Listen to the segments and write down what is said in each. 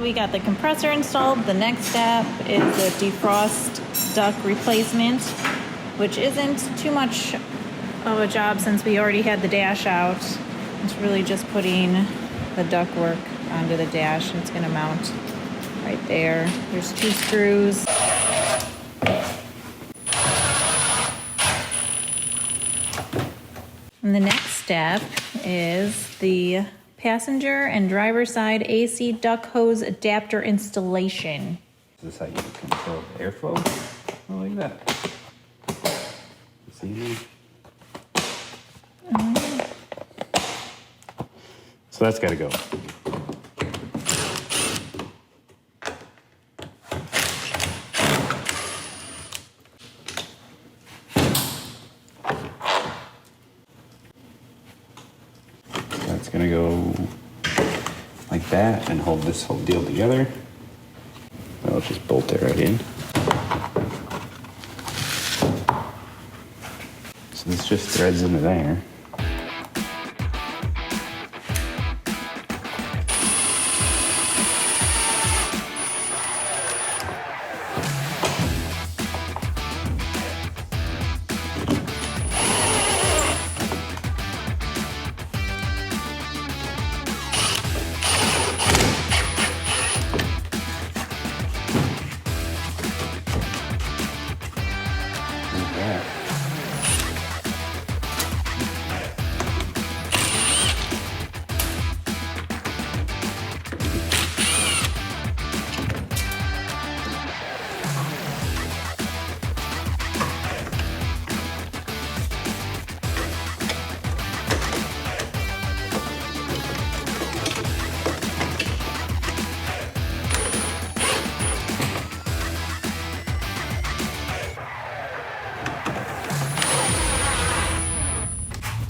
we got the compressor installed. The next step is the defrost duct replacement, which isn't too much of a job since we already had the dash out. It's really just putting the duct work onto the dash. It's going to mount right there. There's 2 screws. And the next step is the passenger and driver side AC duct hose adapter installation. Is this how you control the airflow? Oh, look at that. See? So that's got to go. That's going to go like that and hold this whole deal together. I'll just bolt it right in. So this just threads into there.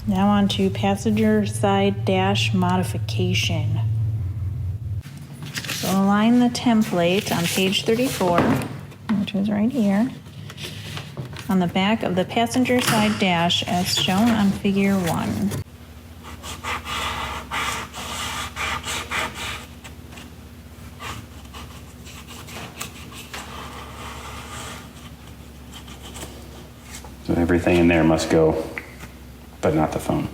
Now on to passenger side dash modification. So align the template on page 34, which is right here, on the back of the passenger side dash as shown on figure 1. So everything in there must go, but not the phone.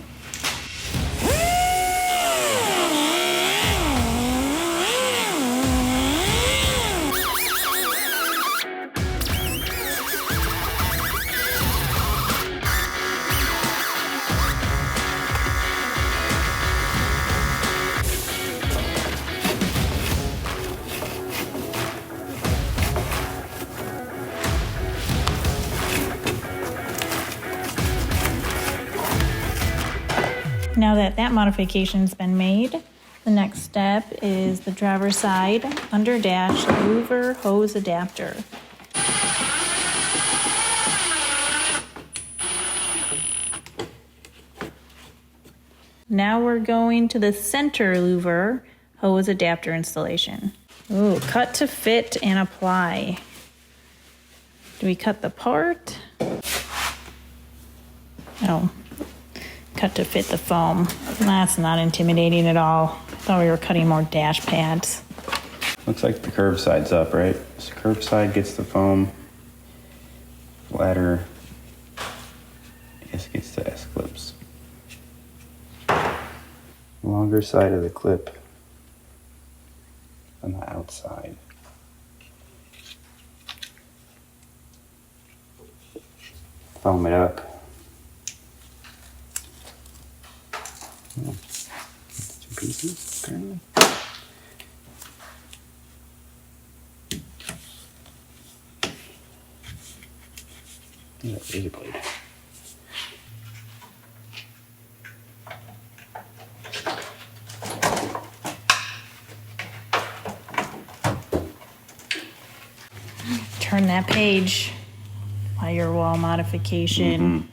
Now that that modification's been made, the next step is the driver's side under dash louver hose adapter. Now we're going to the center louver hose adapter installation. Ooh, cut to fit and apply. Do we cut the part? No. Cut to fit the foam. That's not intimidating at all. I thought we were cutting more dash pads. Looks like the curved side's up, right? So curved side gets the foam. Flatter, I guess gets the S-clips. Longer side of the clip on the outside. Foam it up. Oh, 2 pieces, apparently. Yeah, razor blade. Turn that page. Firewall modification.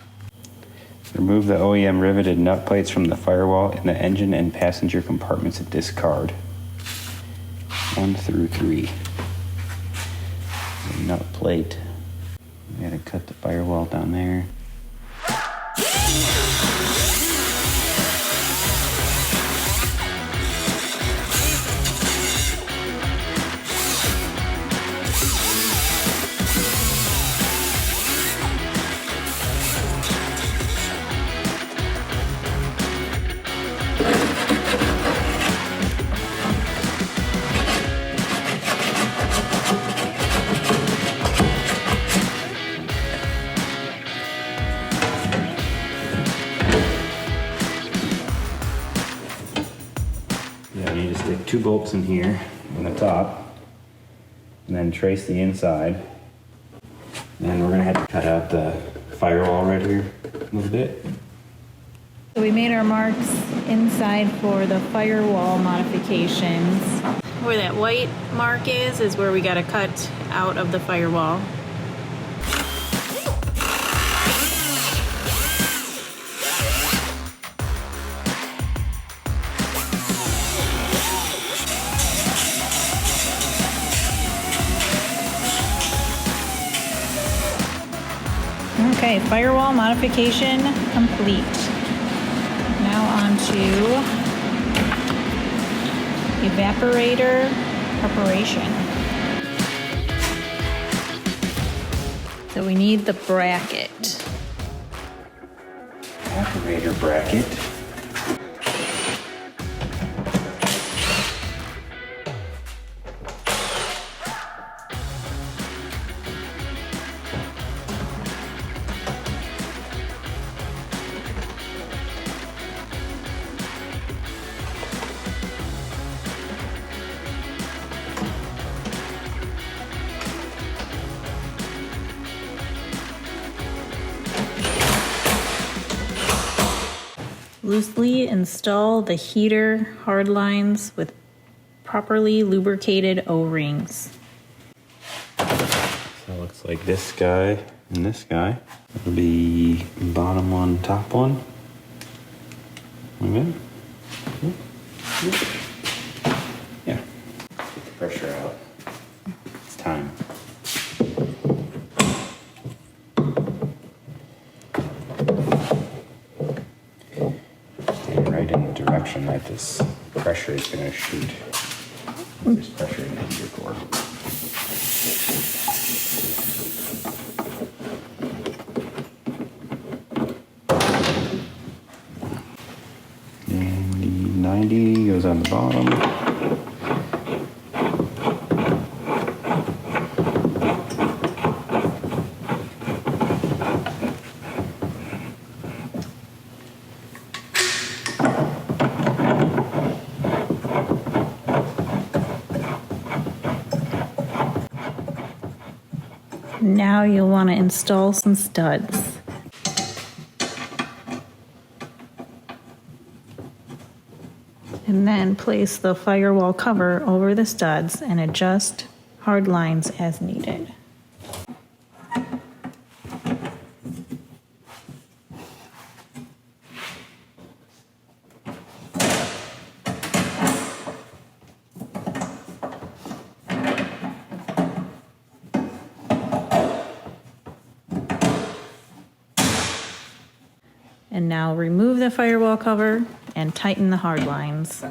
Remove the OEM riveted nut plates from the firewall in the engine and passenger compartments and discard. 1 through 3. The nut plate. We gotta cut the firewall down there. put 2 bolts in here on the top, and then trace the inside. And we're gonna have to cut out the firewall right here a little bit. So we made our marks inside for the firewall modifications. Where that white mark is where we gotta cut out of the firewall. Okay, firewall modification complete. Now on to evaporator preparation. So we need the bracket. Evaporator bracket. Loosely install the heater hard lines with properly lubricated O-rings. So it looks like this guy and this guy. It'll be bottom one, top one. Okay. Yeah. Get the pressure out. It's time. Stand right in the direction that this pressure is going to shoot. There's pressure in the heater core. And the 90 goes on the bottom. Now you'll want to install some studs. And then place the firewall cover over the studs and adjust hard lines as needed. And now remove the firewall cover and tighten the hard lines.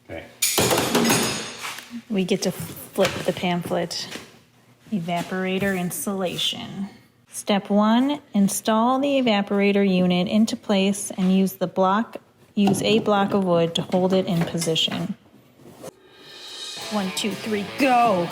Okay. We get to flip the pamphlet. Evaporator installation. Step 1, install the evaporator unit into place and use a block of wood to hold it in position. 1, 2, 3, go!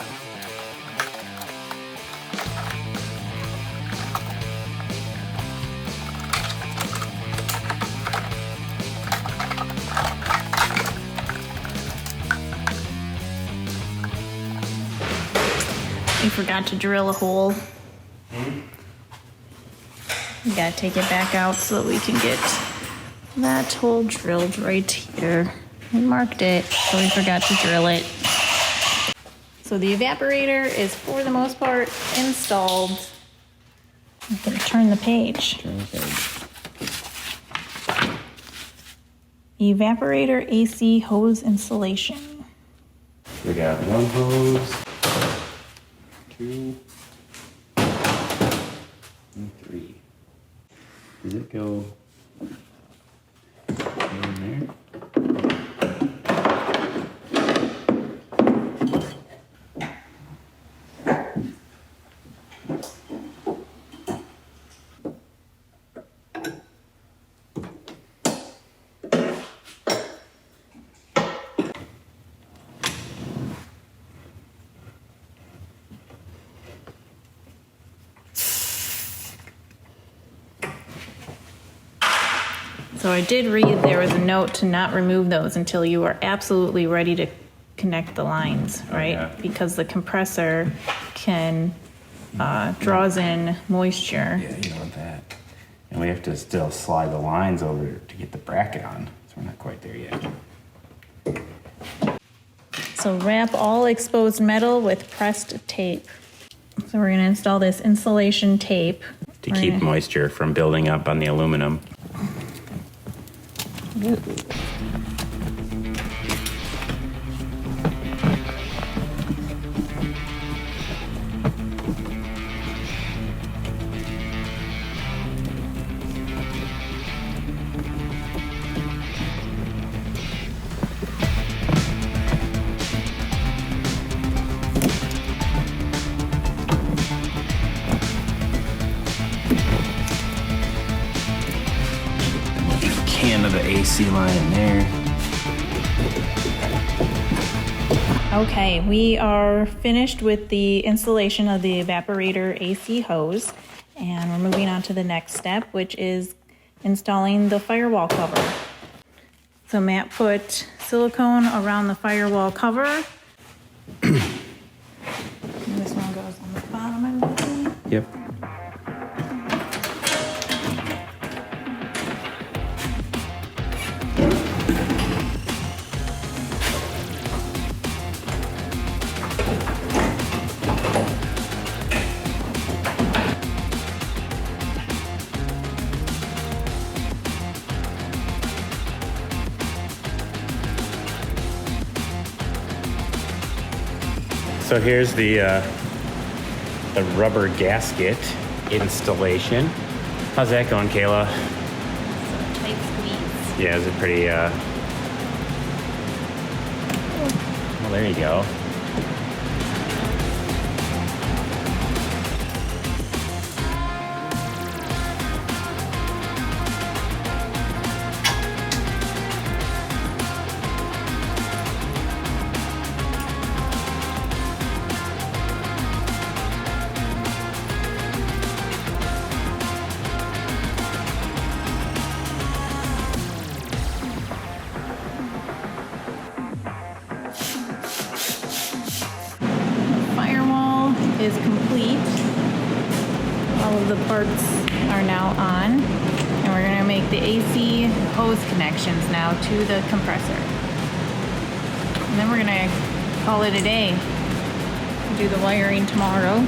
We forgot to drill a hole. We gotta take it back out so that we can get that hole drilled right here. We marked it, so we forgot to drill it. So the evaporator is, for the most part, installed. I'm gonna turn the page. Evaporator AC hose installation. We got 1 hose, 2, and 3. Does it go in there? So I did read there was a note to not remove those until you are absolutely ready to connect the lines, right? yeah. Because the compressor can, draws in moisture. Yeah, you don't want that. And we have to still slide the lines over to get the bracket on, so we're not quite there yet. So wrap all exposed metal with pressed tape. So we're gonna install this insulation tape. To keep moisture from building up on the aluminum. Can of the AC line in there. Okay, we are finished with the installation of the evaporator AC hose, and we're moving on to the next step, which is installing the firewall cover. So Matt put silicone around the firewall cover. And this one goes on the bottom, I'm guessing. Yep. So here's the rubber gasket installation. How's that going, Kayla? Tight squeeze. Yeah, is it pretty, well, there you go. Is complete. All of the parts are now on, and we're going to make the AC hose connections now to the compressor. And then we're going to call it a day. Do the wiring tomorrow.